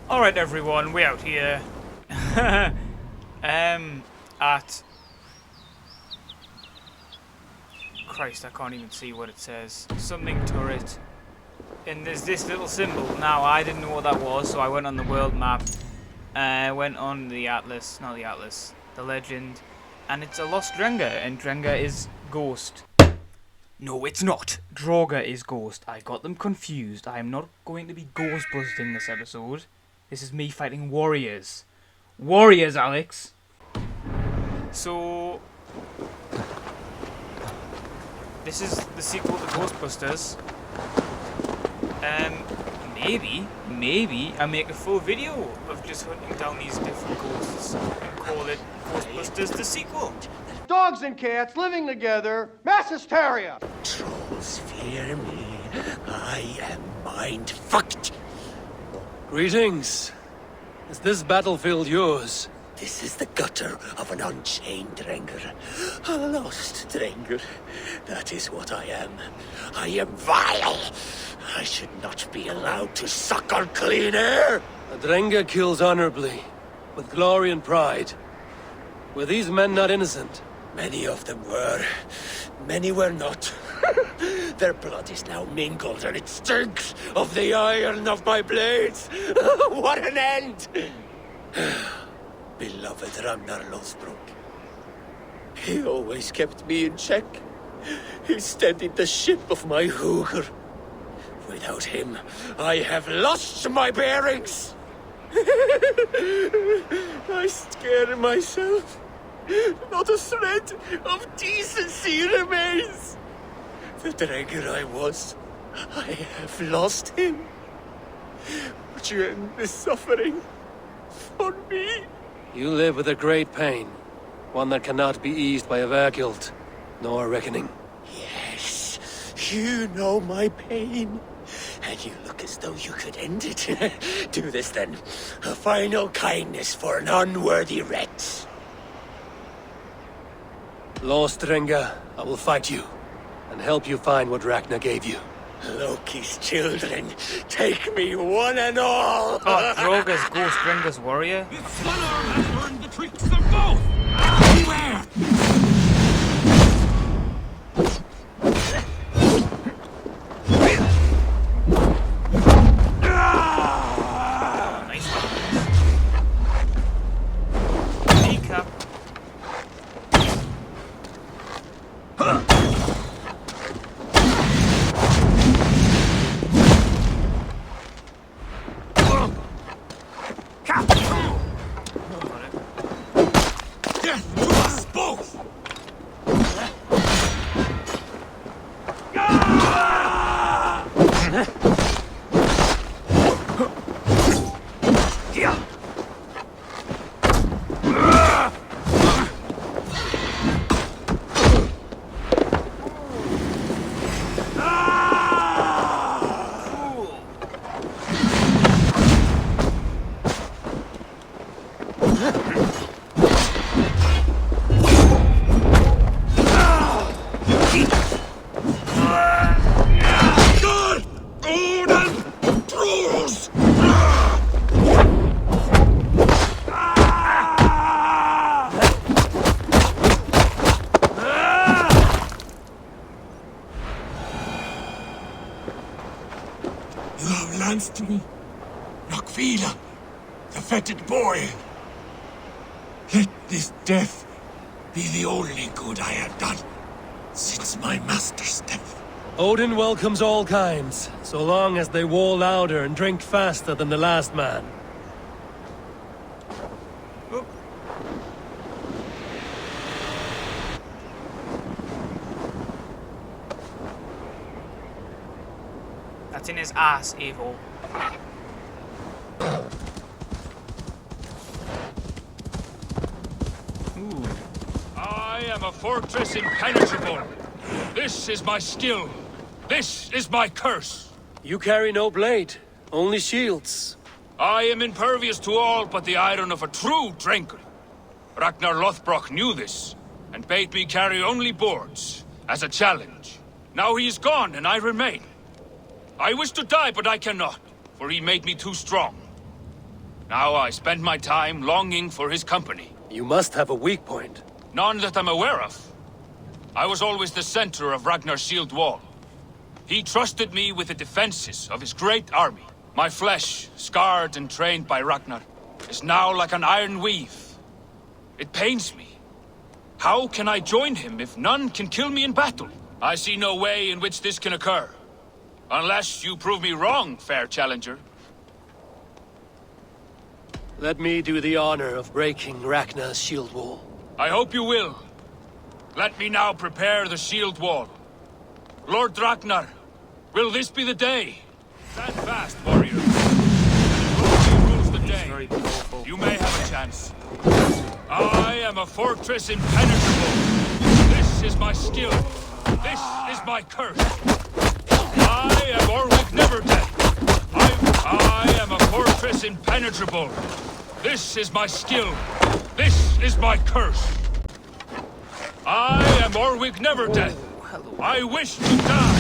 Alright everyone, we're out here. At... Christ, I can't even see what it says. Something turret. And there's this little symbol. Now, I didn't know what that was, so I went on the world map. Went on the atlas, not the atlas, the legend. And it's a lost Drengr, and Drengr is ghost. No, it's not. Draugr is ghost. I got them confused. I am not going to be ghostbusting this episode. This is me fighting warriors. Warriors, Alex! So... this is the sequel to Ghostbusters. Maybe I make a full video of just hunting down these different ghosts and call it Ghostbusters the sequel. Dogs and cats living together, mass hysteria. Trolls fear me. I am mind-fucked. Greetings. Is this battlefield yours? This is the gutter of an unchained Drengr. A lost Drengr. That is what I am. I am vile. I should not be allowed to suck on clean air. A Drengr kills honorably, with glory and pride. Were these men not innocent? Many of them were. Many were not. Their blood is now mingled, and it stinks of the iron of my blades. What an end! Beloved Ragnar Lothbrok. He always kept me in check. He steadied the ship of my hooker. Without him, I have lost my bearings. I scare myself. Not a thread of decency remains. The Drengr I was, I have lost him. Would you end this suffering for me? You live with a great pain, one that cannot be eased by a Skegjold, nor a reckoning. Yes, you know my pain. And you look as though you could end it. Do this then. A final kindness for an unworthy wretch. Lost Drengr, I will fight you, and help you find what Ragnar gave you. Loki's children, take me one and all! Oh, Draugr's ghost Drengr's warrior? This Swanarm has learned the tricks of both! Beware! To me, Nokkfylla, the fetid boy. Let this death be the only good I have done since my master's death. Odin welcomes all kinds, so long as they war louder and drink faster than the last man. Oop. That's in his ass, Eivor. Ooh. I am a fortress impenetrable. This is my skill. This is my curse. You carry no blade, only shields. I am impervious to all but the iron of a true Drengr. Ragnar Lothbrok knew this, and bade me carry only boards, as a challenge. Now he is gone, and I remain. I wish to die, but I cannot, for he made me too strong. Now I spend my time longing for his company. You must have a weak point. None that I'm aware of. I was always the center of Ragnar's shield wall. He trusted me with the defenses of his great army. My flesh, scarred and trained by Ragnar, is now like an iron weave. It pains me. How can I join him if none can kill me in battle? I see no way in which this can occur. Unless you prove me wrong, fair challenger. Let me do the honor of breaking Ragnar's shield wall. I hope you will. Let me now prepare the shield wall. Lord Ragnar, will this be the day? Stand fast, warriors. Glory rules the day. Very powerful. You may have a chance. I am a fortress impenetrable. This is my skill. This is my curse. I am Orwig Neverdeath. I am a fortress impenetrable. This is my skill. This is my curse. I am Orwig Neverdeath. Oh, hello. I wish to die.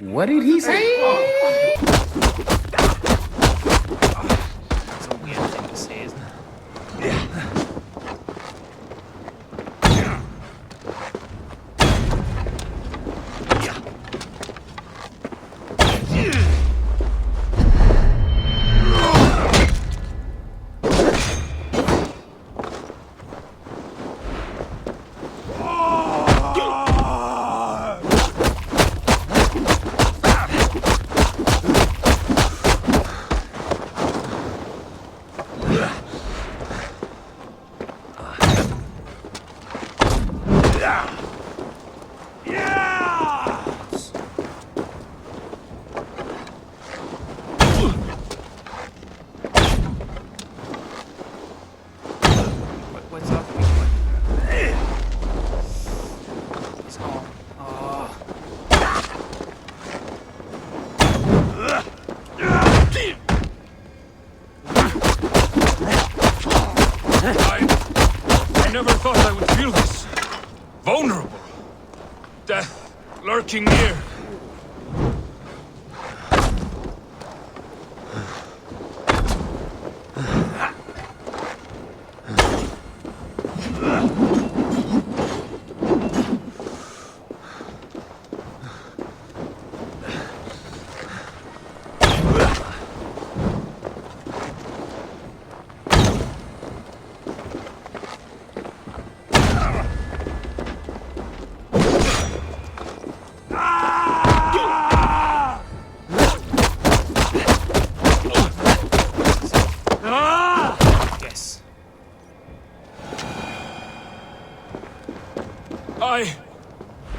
What did he say? That's a weird thing to say, isn't it? What's up? It's on. Oh. I never thought I would feel this. Vulnerable. Death lurking near. Yes.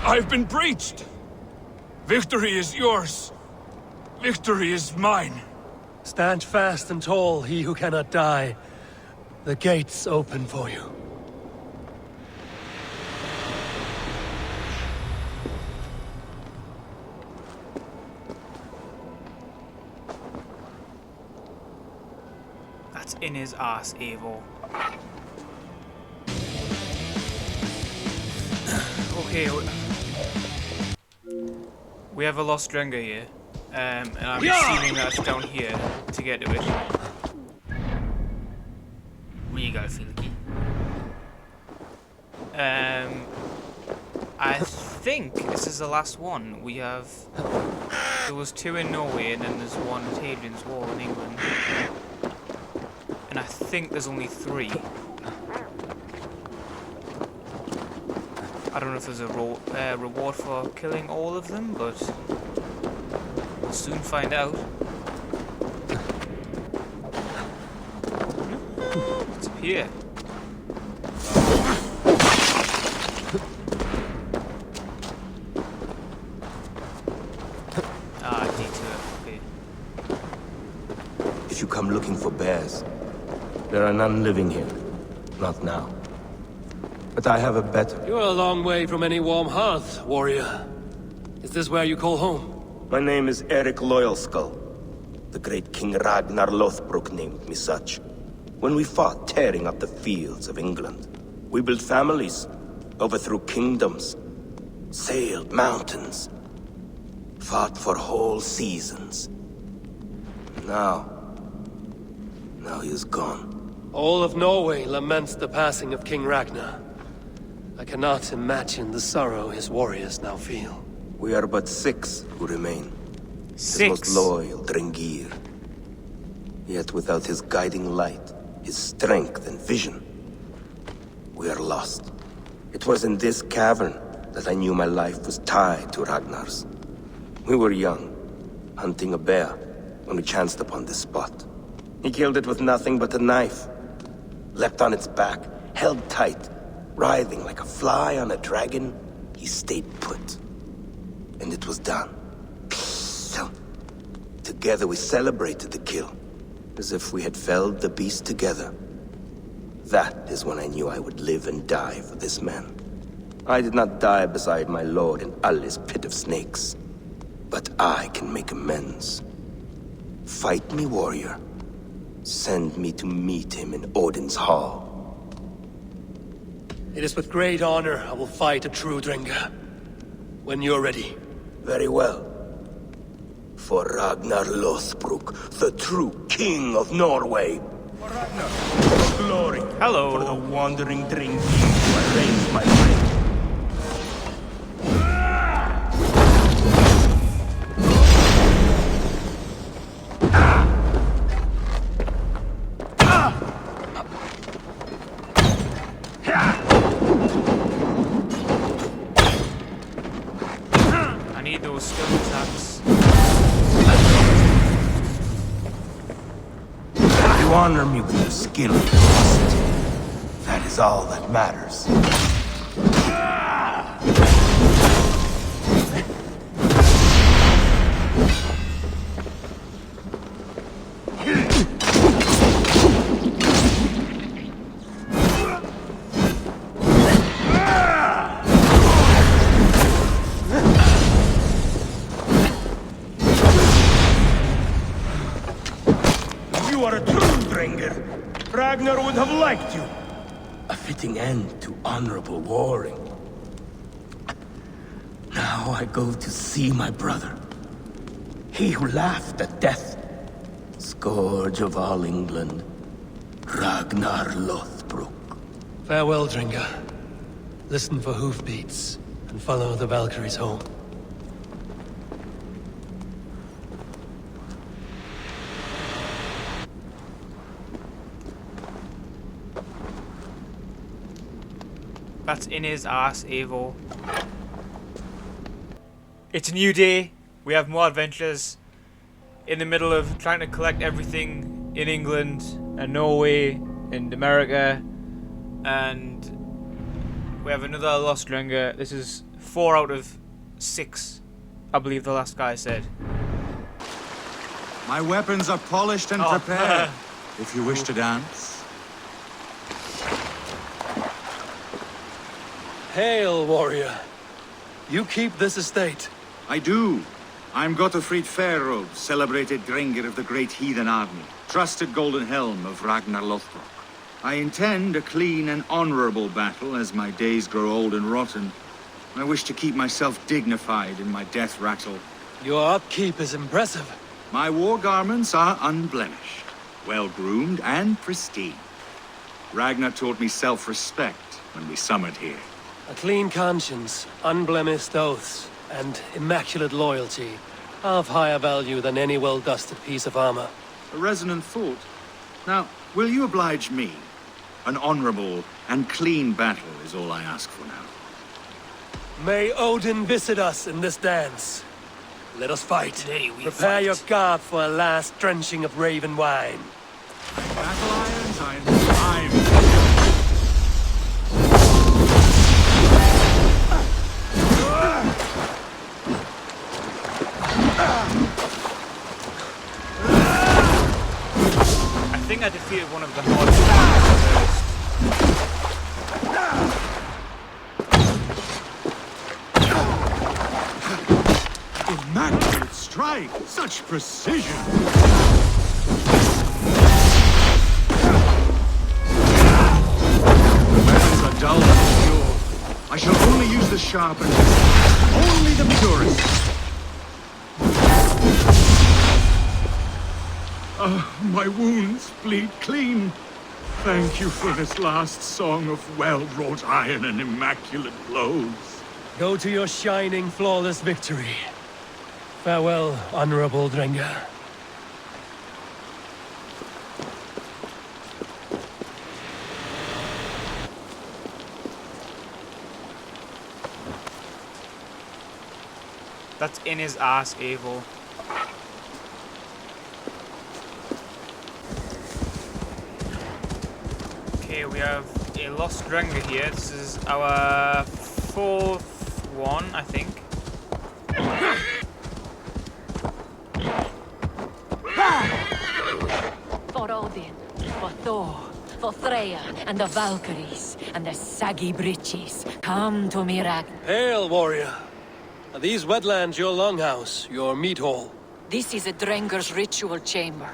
I've been breached. Victory is yours. Victory is mine. Stand fast and tall, he who cannot die. The gates open for you. That's in his ass, Eivor. Okay, we have a lost Drengr here, and I'm assuming that's down here to get to it. Where you go, Filky? I think this is the last one. We have. There was 2 in Norway, and then there's 1 at Hadrian's Wall in England. And I think there's only 3. I don't know if there's a reward for killing all of them, but we'll soon find out. What's up here? Ah, detour. Okay. If you come looking for bears, there are none living here. Not now. But I have a better. You're a long way from any warm hearth, warrior. Is this where you call home? My name is Erik Loyalskull. The great King Ragnar Lothbrok named me such. When we fought tearing up the fields of England, we built families, overthrew kingdoms, sailed mountains, fought for whole seasons. Now he is gone. All of Norway laments the passing of King Ragnar. I cannot imagine the sorrow his warriors now feel. We are but 6 who remain. His 6. most loyal Drengir. Yet without his guiding light, his strength and vision, we are lost. It was in this cavern that I knew my life was tied to Ragnar's. We were young, hunting a bear, when we chanced upon this spot. He killed it with nothing but a knife. Leapt on its back, held tight, writhing like a fly on a dragon. He stayed put. And it was done. Together we celebrated the kill, as if we had felled the beast together. That is when I knew I would live and die for this man. I did not die beside my lord in Ali's pit of snakes. But I can make amends. Fight me, warrior. Send me to meet him in Odin's hall. It is with great honor I will fight a true Drengr. When you're ready. Very well. For Ragnar Lothbrok, the true king of Norway. For Ragnar, glory. Hello. For the wandering Drengir who I raised my friend. I need those skill attacks. You honor me with your skill and ferocity. That is all that matters. You are a true Drengr. Ragnar would have liked you. A fitting end to honorable warring. Now I go to see my brother. He who laughed at death. Scourge of all England. Ragnar Lothbrok. Farewell, Drengr. Listen for hoofbeats, and follow the Valkyries home. That's in his ass, Eivor. It's a new day. We have more adventures. In the middle of trying to collect everything in England and Norway and America. And we have another lost Drengr. This is 4 out of 6, I believe the last guy said. My weapons are polished and prepared, if you wish to dance. Hail, warrior. You keep this estate. I do. I'm Gotafrid Fairrobes, celebrated Drengir of the great heathen army, trusted golden helm of Ragnar Lothbrok. I intend a clean and honorable battle as my days grow old and rotten. I wish to keep myself dignified in my death rattle. Your upkeep is impressive. My war garments are unblemished, well-groomed and pristine. Ragnar taught me self-respect when we summoned here. A clean conscience, unblemished oaths, and immaculate loyalty are of higher value than any well-dusted piece of armor. A resonant thought. Now, will you oblige me? An honorable and clean battle is all I ask for now. May Odin visit us in this dance. Let us fight. Today we Prepare fight. your guard for a last drenching of raven wine. Battle irons, I'm I think I defeated one of the hardest Accurate strike! Such precision! Weapons are dull and pure. I shall only use the sharp and only the purest. My wounds bleed clean. Thank you for this last song of well-wrought iron and immaculate blows. Go to your shining, flawless victory. Farewell, honorable Drengr. That's in his ass, Eivor. Okay, we have a lost Drengr here. This is our 4th one, I think. For Odin, for Thor, for Freya, and the Valkyries, and the saggy breeches, come to me, Ragnar. Hail, warrior. Are these wetlands your longhouse, your meat hall? This is a Drengr's ritual chamber.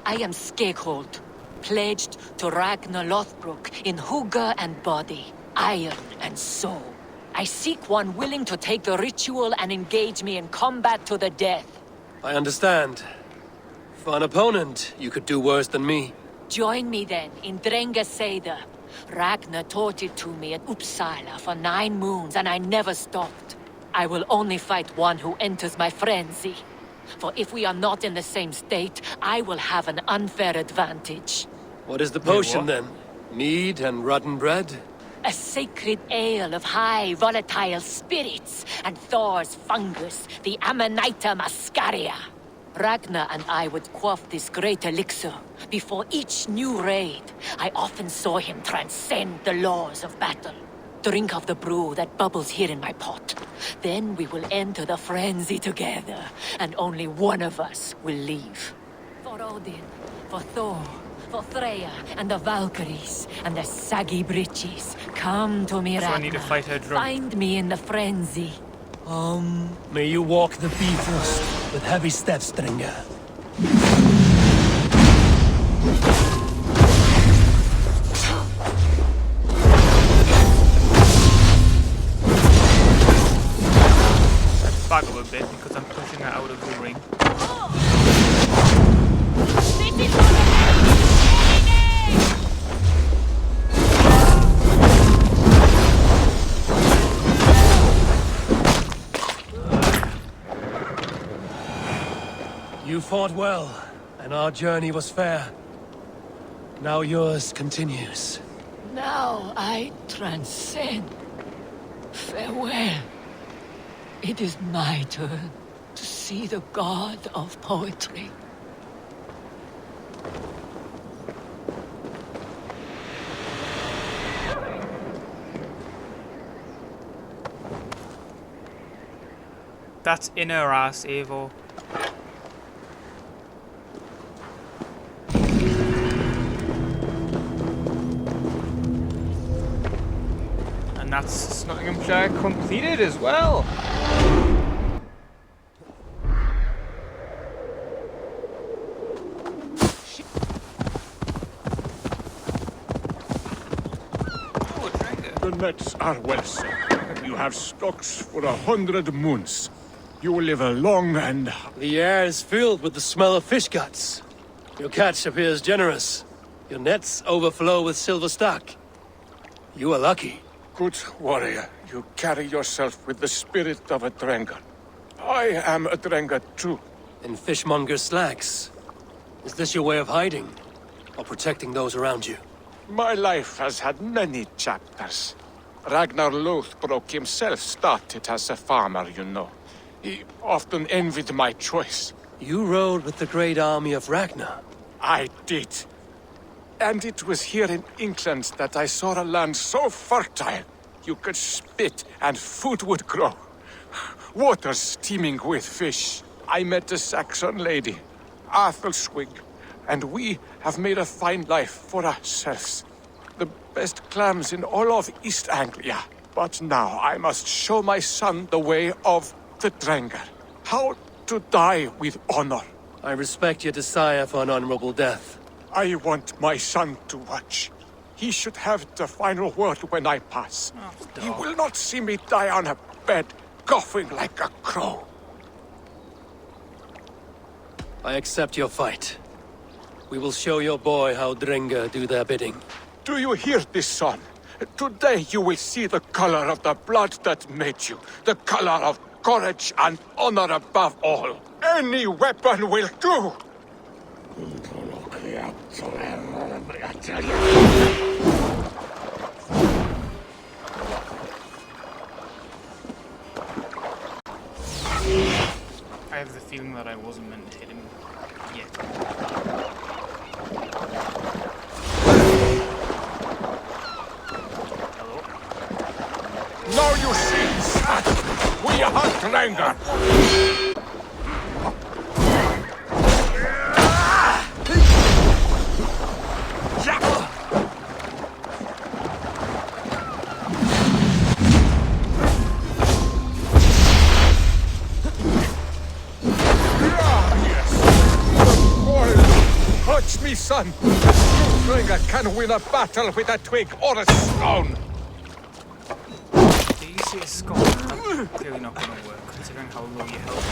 I am Skegjold, pledged to Ragnar Lothbrok in hugger and body, iron and soul. I seek one willing to take the ritual and engage me in combat to the death. I understand. For an opponent, you could do worse than me. Join me then in Drengr Seder. Ragnar taught it to me at Uppsala for 9 moons and I never stopped. I will only fight one who enters my frenzy. For if we are not in the same state, I will have an unfair advantage. What is the potion then? Mead and rotten bread? A sacred ale of high volatile spirits, and Thor's fungus, the Amanita muscaria. Ragnar and I would quaff this great elixir before each new raid. I often saw him transcend the laws of battle. Drink of the brew that bubbles here in my pot. Then we will enter the frenzy together, and only one of us will leave. For Odin, for Thor, for Freya, and the Valkyries, and the saggy breeches, come to me, So Ragnar. I need to fight her drunk. Find me in the frenzy. May you walk the Bifrost with heavy steps, Drengr. Back up a bit because I'm pushing her out of the ring. You fought well, and our journey was fair. Now yours continues. Now I transcend. Farewell. It is my turn to see the god of poetry. That's in her ass, Eivor. And that's Nottinghamshire completed as well. Oh, Drengr. The nets are well set. You have stocks for 100 moons. You will live a long and... The air is filled with the smell of fish guts. Your catch appears generous. Your nets overflow with silver stock. You are lucky. Good warrior, you carry yourself with the spirit of a Drengr. I am a Drengr too. In fishmonger slacks. Is this your way of hiding? Or protecting those around you? My life has had many chapters. Ragnar Lothbrok himself started as a farmer, you know. He often envied my choice. You rode with the great army of Ragnar. I did. And it was here in England that I saw a land so fertile. You could spit and food would grow. Water steaming with fish. I met a Saxon lady, Athelwig, and we have made a fine life for ourselves. The best clams in all of East Anglia. But now I must show my son the way of the Drengr. How to die with honor. I respect your desire for an honorable death. I want my son to watch. He should have the final word when I pass. He will not see me die on a bed, coughing like a crow. I accept your fight. We will show your boy how Drengr do their bidding. Do you hear this, son? Today you will see the color of the blood that made you. The color of courage and honor above all. Any weapon will do! I have the feeling that I wasn't meant to hit him yet. Hello? Now you see, son! We hunt Drengr! Touch me, son! Drengr can win a battle with a twig or a stone! Do you see a skull? That's clearly not going to work, considering how low your health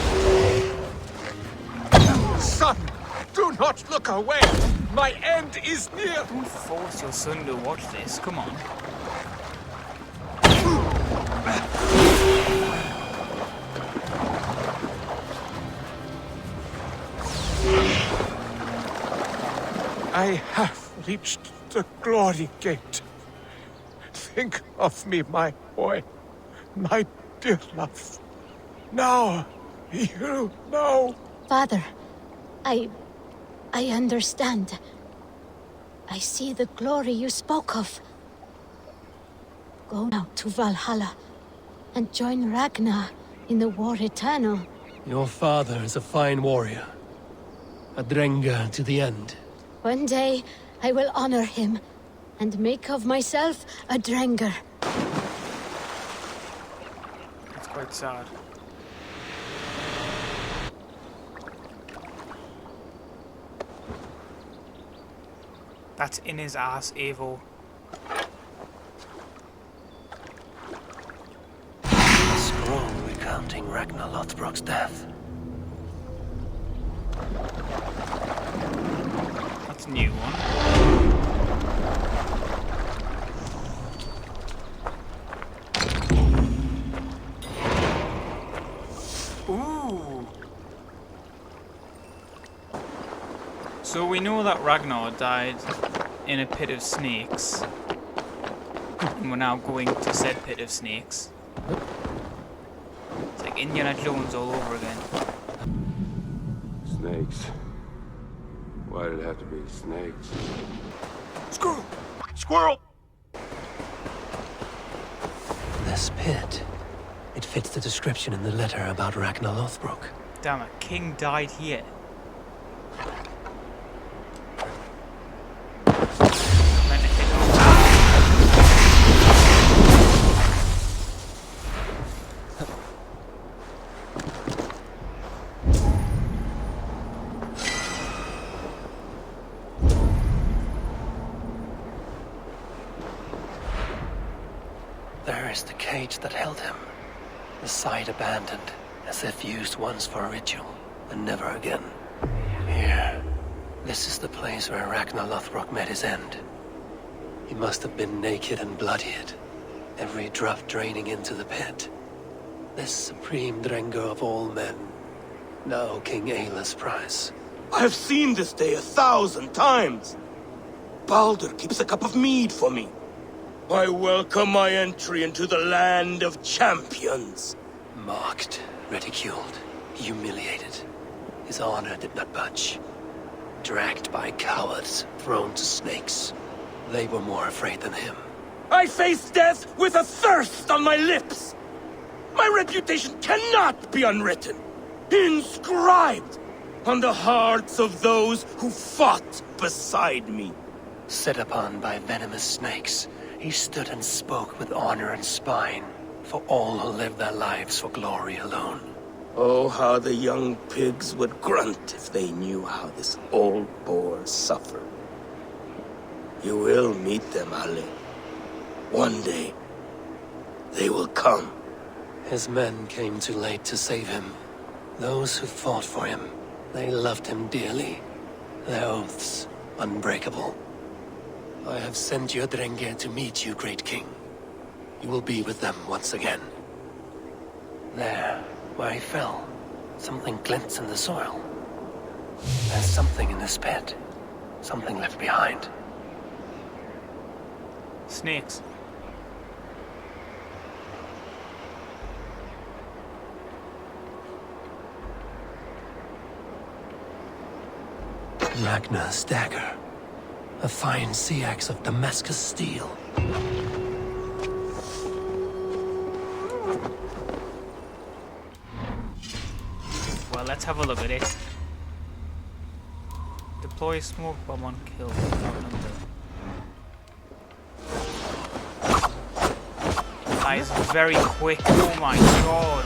Son! Do not look away! My end is near! Don't force your son to watch this, come on. I have reached the glory gate. Think of me, my boy. My dear love. Now, you know. Father, I understand. I see the glory you spoke of. Go now to Valhalla and join Ragnar in the war eternal. Your father is a fine warrior. A Drengr to the end. One day, I will honor him and make of myself a Drengr. It's quite sad. That's in his ass, Eivor. A scroll recounting Ragnar Lothbrok's death. That's a new one. Ooh. So we know that Ragnar died in a pit of snakes. And we're now going to said pit of snakes. It's like Indiana Jones all over again. Snakes. Why did it have to be snakes? Squirrel! Squirrel! This pit. It fits the description in the letter about Ragnar Lothbrok. Damn it, King died here. Meant to hit him. There is the cage that held him. The site abandoned, as if used once for a ritual, and never again. Here. This is the place where Ragnar Lothbrok met his end. He must have been naked and bloodied, every drop draining into the pit. This supreme Drengr of all men, now King Ayla's prize. I have seen this day 1,000 times. Baldur keeps a cup of mead for me. I welcome my entry into the land of champions. Mocked, ridiculed, humiliated. His honor did not budge. Dragged by cowards, thrown to snakes. They were more afraid than him. I face death with a thirst on my lips. My reputation cannot be unwritten. Inscribed on the hearts of those who fought beside me. Set upon by venomous snakes, he stood and spoke with honor and spine for all who live their lives for glory alone. Oh, how the young pigs would grunt if they knew how this old boar suffered. You will meet them, Ale. One day, they will come. His men came too late to save him. Those who fought for him, they loved him dearly. Their oaths unbreakable. I have sent your Drengir to meet you, great king. You will be with them once again. There, where he fell, something glints in the soil. There's something in this pit. Something left behind. Snakes. Ragnar's dagger. A fine sea axe of Damascus steel. Well, let's have a look at it. Deploy a smoke bomb on kill. Outnumber. That is very quick. Oh my god.